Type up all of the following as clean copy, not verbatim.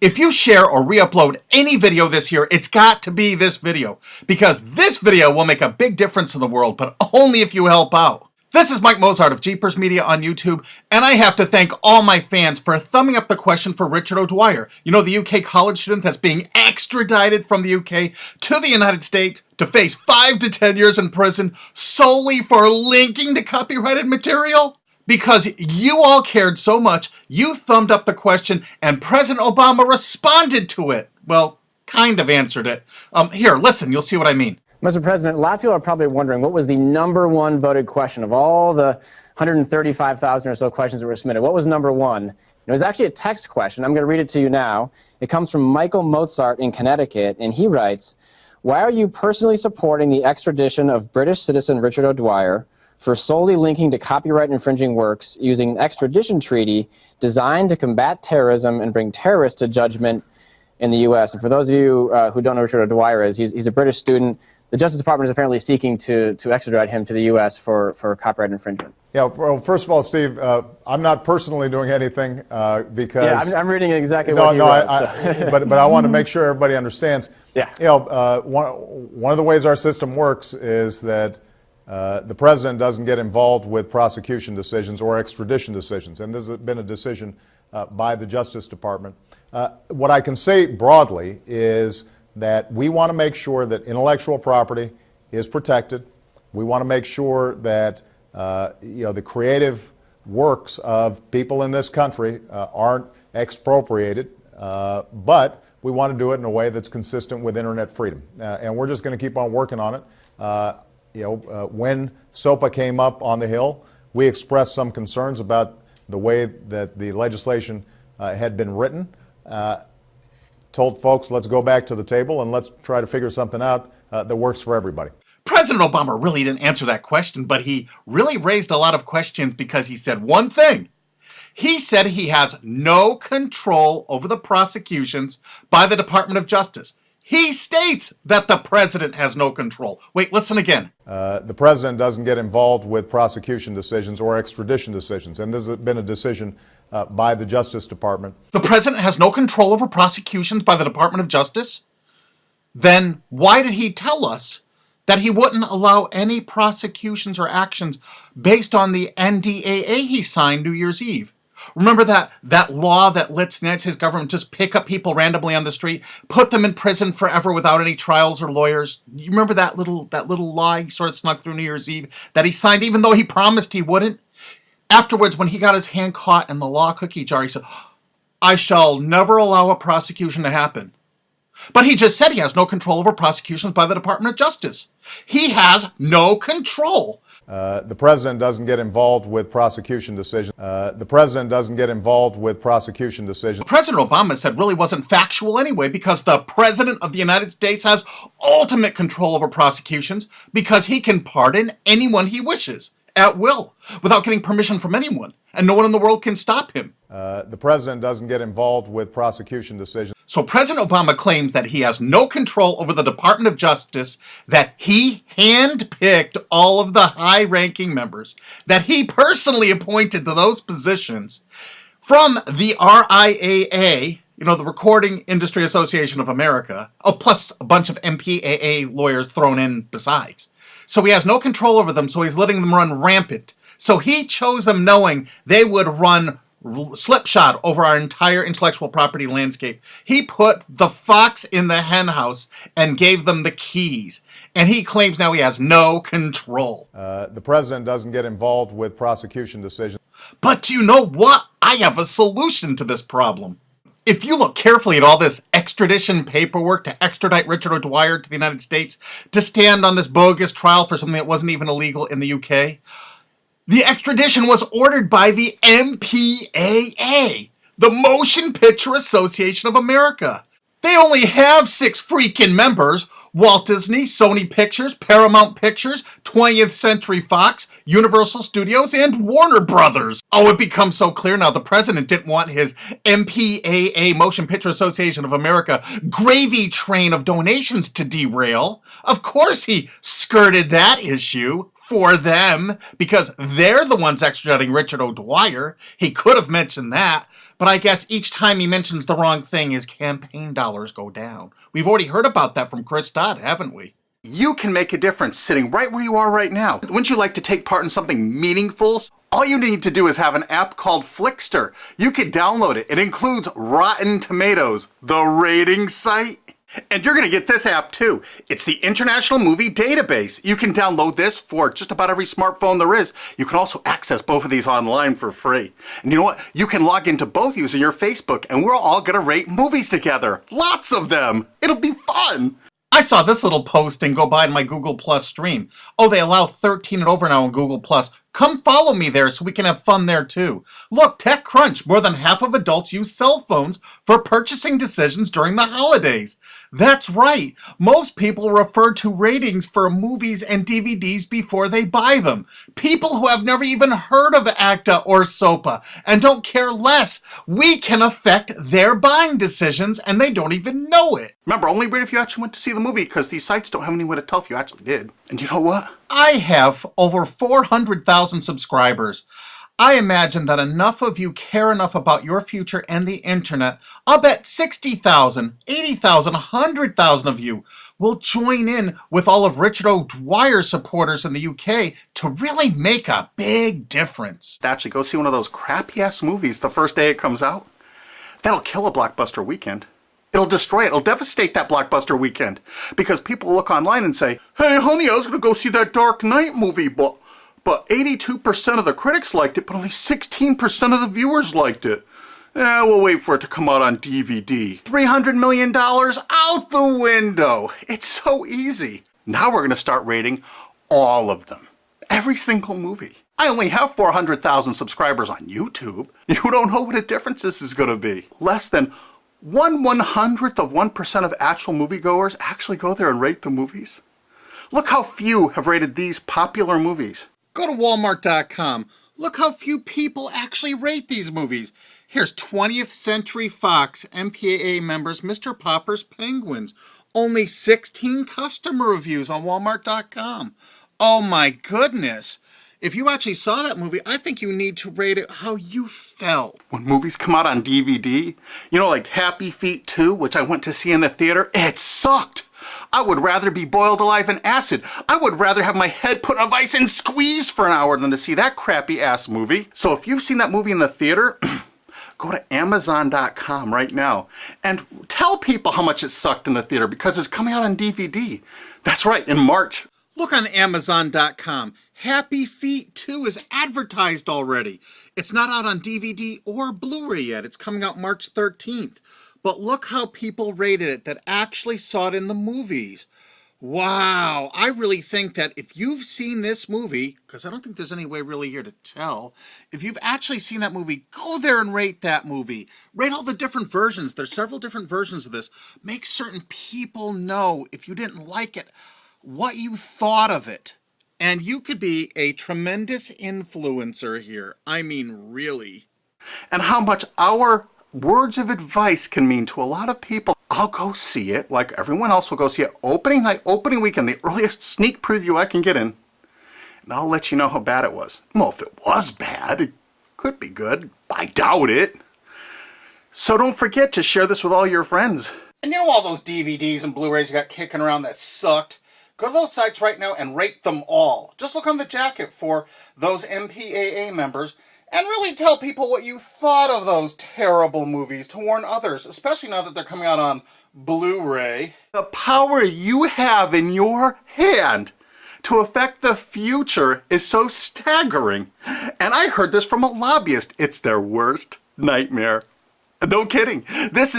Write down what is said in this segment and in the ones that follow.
If you share or re-upload any video this year, it's got to be this video, because this video will make a big difference in the world, but only if you help out. This is Mike Mozart of Jeepers Media on YouTube, and I have to thank all my fans for thumbing up the question for Richard O'Dwyer. You know, the UK college student that's being extradited from the UK to the United States to face 5 to 10 years in prison solely for linking to copyrighted material? Because you all cared so much, you thumbed up the question and President Obama responded to it. Well, kind of answered it. Here, listen, you'll see what I mean. Mr. President, a lot of people are probably wondering what was the #1 voted question of all the 135,000 or so questions that were submitted. What was number one? It was actually a text question. I'm going to read it to you now. It comes from Michael Mozart in Connecticut, and he writes, "Why are you personally supporting the extradition of British citizen Richard O'Dwyer for solely linking to copyright infringing works using an extradition treaty designed to combat terrorism and bring terrorists to judgment in the U.S.?" And for those of you who don't know who Richard O'Dwyer is, he's a British student. The Justice Department is apparently seeking to extradite him to the U.S. for copyright infringement. Yeah, well, first of all, Steve, I'm not personally doing anything because... Yeah, I'm reading exactly what you wrote. But I want to make sure everybody understands. Yeah. You know, one of the ways our system works is that the president doesn't get involved with prosecution decisions or extradition decisions, and this has been a decision by the Justice Department. What I can say broadly is that we want to make sure that intellectual property is protected. We want to make sure that the creative works of people in this country aren't expropriated, but we want to do it in a way that's consistent with internet freedom. And we're just going to keep on working on it. When SOPA came up on the Hill, we expressed some concerns about the way that the legislation had been written. Told folks, let's go back to the table and let's try to figure something out that works for everybody. President Obama really didn't answer that question, but he really raised a lot of questions because he said one thing. He said he has no control over the prosecutions by the Department of Justice. He states that the president has no control. Wait, listen again. The president doesn't get involved with prosecution decisions or extradition decisions, and this has been a decision by the Justice Department. The president has no control over prosecutions by the Department of Justice? Then why did he tell us that he wouldn't allow any prosecutions or actions based on the NDAA he signed New Year's Eve? Remember that law that lets the United States government just pick up people randomly on the street, put them in prison forever without any trials or lawyers? You remember that little law he sort of snuck through New Year's Eve that he signed even though he promised he wouldn't? Afterwards, when he got his hand caught in the law cookie jar, he said, "I shall never allow a prosecution to happen." But he just said he has no control over prosecutions by the Department of Justice. He has no control. The president doesn't get involved with prosecution decisions. The president doesn't get involved with prosecution decisions. President Obama said really wasn't factual anyway, because the president of the United States has ultimate control over prosecutions because he can pardon anyone he wishes at will without getting permission from anyone, and no one in the world can stop him. The president doesn't get involved with prosecution decisions. So President Obama claims that he has no control over the Department of Justice, that he handpicked all of the high-ranking members, that he personally appointed to those positions from the RIAA, the Recording Industry Association of America, plus a bunch of MPAA lawyers thrown in besides. So he has no control over them, so he's letting them run rampant. So he chose them knowing they would run slipshod over our entire intellectual property landscape. He put the fox in the hen house and gave them the keys. And he claims now he has no control. The president doesn't get involved with prosecution decisions. But do you know what? I have a solution to this problem. If you look carefully at all this extradition paperwork to extradite Richard O'Dwyer to the United States to stand on this bogus trial for something that wasn't even illegal in the UK, the extradition was ordered by the MPAA, the Motion Picture Association of America. They only have 6 freaking members: Walt Disney, Sony Pictures, Paramount Pictures, 20th Century Fox, Universal Studios, and Warner Brothers. Oh, it becomes so clear now the president didn't want his MPAA, Motion Picture Association of America, gravy train of donations to derail. Of course he skirted that issue for them, because they're the ones extraditing Richard O'Dwyer. He could have mentioned that, But I guess each time he mentions the wrong thing, his campaign dollars go down. We've already heard about that from Chris Dodd, haven't we? You can make a difference sitting right where you are right now. Wouldn't you like to take part in something meaningful? All you need to do is have an app called Flickster. You can download it. It includes Rotten Tomatoes, the rating site. And you're going to get this app too. It's the International Movie Database. You can download this for just about every smartphone there is. You can also access both of these online for free. And you know what? You can log into both using your Facebook, and we're all going to rate movies together. Lots of them. It'll be fun. I saw this little post and go by in my Google Plus stream. Oh, they allow 13 and over now on Google Plus. Come follow me there so we can have fun there too. Look, TechCrunch, more than half of adults use cell phones for purchasing decisions during the holidays. That's right. Most people refer to ratings for movies and DVDs before they buy them. People who have never even heard of ACTA or SOPA and don't care less. We can affect their buying decisions and they don't even know it. Remember, only rate if you actually went to see the movie because these sites don't have any way to tell if you actually did. And you know what? I have over 400,000 subscribers. I imagine that enough of you care enough about your future and the internet. I'll bet 60,000, 80,000, 100,000 of you will join in with all of Richard O'Dwyer's supporters in the UK to really make a big difference. Actually, go see one of those crappy-ass movies the first day it comes out. That'll kill a blockbuster weekend. It'll destroy it. It'll devastate that blockbuster weekend. Because people look online and say, hey, honey, I was going to go see that Dark Knight movie, but 82% of the critics liked it, but only 16% of the viewers liked it. We'll wait for it to come out on DVD. $300 million out the window. It's so easy. Now we're going to start rating all of them. Every single movie. I only have 400,000 subscribers on YouTube. You don't know what a difference this is going to be. Less than 1/100th of 1% of actual moviegoers actually go there and rate the movies. Look how few have rated these popular movies. Go to Walmart.com. Look how few people actually rate these movies. Here's 20th Century Fox MPAA members Mr. Popper's Penguins. Only 16 customer reviews on Walmart.com. Oh my goodness. If you actually saw that movie, I think you need to rate it how you felt. When movies come out on DVD, you know, like Happy Feet 2, which I went to see in the theater, it sucked. I would rather be boiled alive in acid. I would rather have my head put in a vice and squeezed for an hour than to see that crappy ass movie. So if you've seen that movie in the theater, go to Amazon.com right now and tell people how much it sucked in the theater because it's coming out on DVD. That's right, in March. Look on Amazon.com. Happy Feet 2 is advertised already. It's not out on DVD or Blu-ray yet. It's coming out March 13th. But look how people rated it that actually saw it in the movies. Wow, I really think that if you've seen this movie, because I don't think there's any way really here to tell, if you've actually seen that movie, go there and rate that movie. Rate all the different versions. There's several different versions of this. Make certain people know, if you didn't like it, what you thought of it. And you could be a tremendous influencer here. I mean, really. And how much our words of advice can mean to a lot of people. I'll go see it, like everyone else will go see it, opening night, opening weekend, the earliest sneak preview I can get in. And I'll let you know how bad it was. Well, if it was bad, it could be good. I doubt it. So don't forget to share this with all your friends. And you know all those DVDs and Blu-rays you got kicking around that sucked? Go to those sites right now and rate them all. Just look on the jacket for those MPAA members and really tell people what you thought of those terrible movies to warn others, especially now that they're coming out on Blu-ray. The power you have in your hand to affect the future is so staggering. And I heard this from a lobbyist. It's their worst nightmare. No kidding. This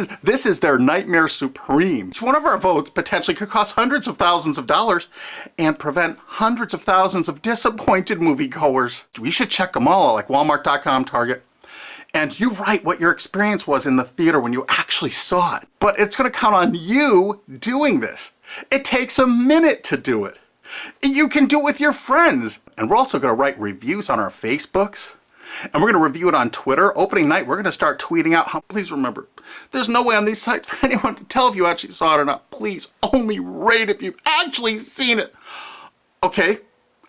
is their nightmare supreme. Each one of our votes potentially could cost hundreds of thousands of dollars and prevent hundreds of thousands of disappointed moviegoers. We should check them all, like Walmart.com, Target. And you write what your experience was in the theater when you actually saw it. But it's going to count on you doing this. It takes a minute to do it. You can do it with your friends. And we're also going to write reviews on our Facebooks. And we're going to review it on Twitter. Opening night, we're going to start tweeting out how, please remember, there's no way on these sites for anyone to tell if you actually saw it or not. Please only rate if you've actually seen it. Okay,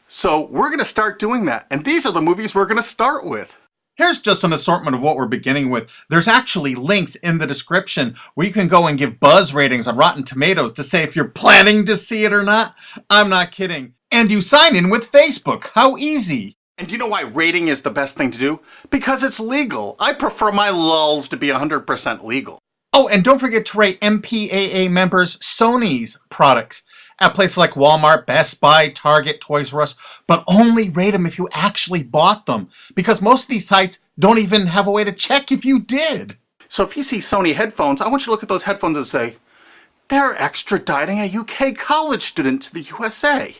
so we're going to start doing that. And these are the movies we're going to start with. Here's just an assortment of what we're beginning with. There's actually links in the description where you can go and give buzz ratings on Rotten Tomatoes to say if you're planning to see it or not. I'm not kidding. And you sign in with Facebook. How easy. And do you know why rating is the best thing to do? Because it's legal. I prefer my lulls to be 100% legal. Oh, and don't forget to rate MPAA members Sony's products at places like Walmart, Best Buy, Target, Toys R Us, but only rate them if you actually bought them, because most of these sites don't even have a way to check if you did. So if you see Sony headphones, I want you to look at those headphones and say, they're extraditing a UK college student to the USA.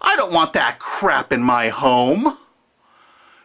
I don't want that crap in my home.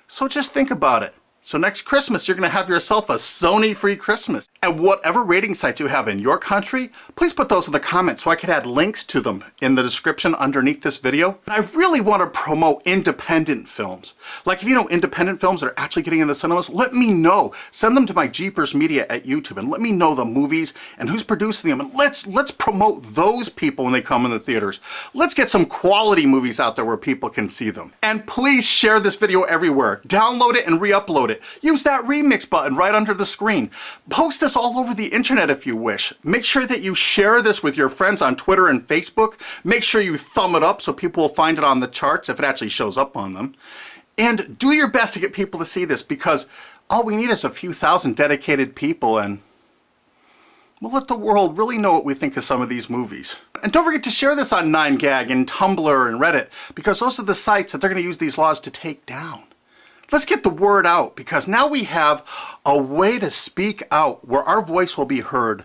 So just think about it. So next Christmas, you're going to have yourself a Sony-free Christmas. And whatever rating sites you have in your country, please put those in the comments so I could add links to them in the description underneath this video. And I really want to promote independent films. Like if you know independent films that are actually getting in the cinemas, let me know. Send them to my Jeepers Media at YouTube and let me know the movies and who's producing them. And let's promote those people when they come in the theaters. Let's get some quality movies out there where people can see them. And please share this video everywhere. Download it and re-upload it. Use that remix button right under the screen. Post this all over the internet if you wish. Make sure that you share this with your friends on Twitter and Facebook. Make sure you thumb it up so people will find it on the charts if it actually shows up on them. And do your best to get people to see this, because all we need is a few thousand dedicated people, and we'll let the world really know what we think of some of these movies. And don't forget to share this on 9gag and Tumblr and Reddit, because those are the sites that they're going to use these laws to take down. Let's get the word out, because now we have a way to speak out where our voice will be heard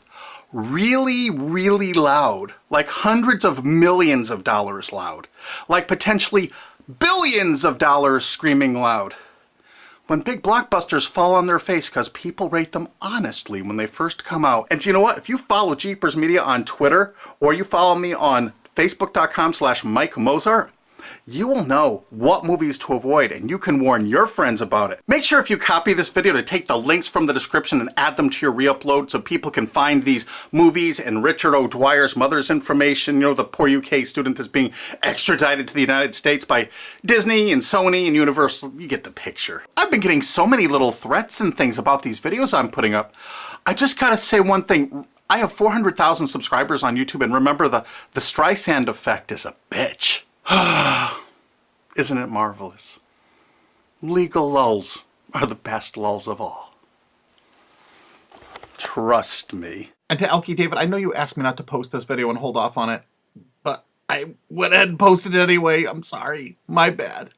really, really loud, like hundreds of millions of dollars loud, like potentially billions of dollars screaming loud. When big blockbusters fall on their face because people rate them honestly when they first come out. And you know what? If you follow Jeepers Media on Twitter, or you follow me on Facebook.com/Mike Mozart, you will know what movies to avoid, and you can warn your friends about it. Make sure if you copy this video to take the links from the description and add them to your re-upload so people can find these movies and Richard O'Dwyer's mother's information, you know, the poor UK student that's being extradited to the United States by Disney and Sony and Universal. You get the picture. I've been getting so many little threats and things about these videos I'm putting up. I just gotta say one thing. I have 400,000 subscribers on YouTube, and remember, the Streisand effect is a bitch. Isn't it marvelous? Legal lulls are the best lulls of all. Trust me. And to Elkie David, I know you asked me not to post this video and hold off on it, but I went ahead and posted it anyway. I'm sorry. My bad.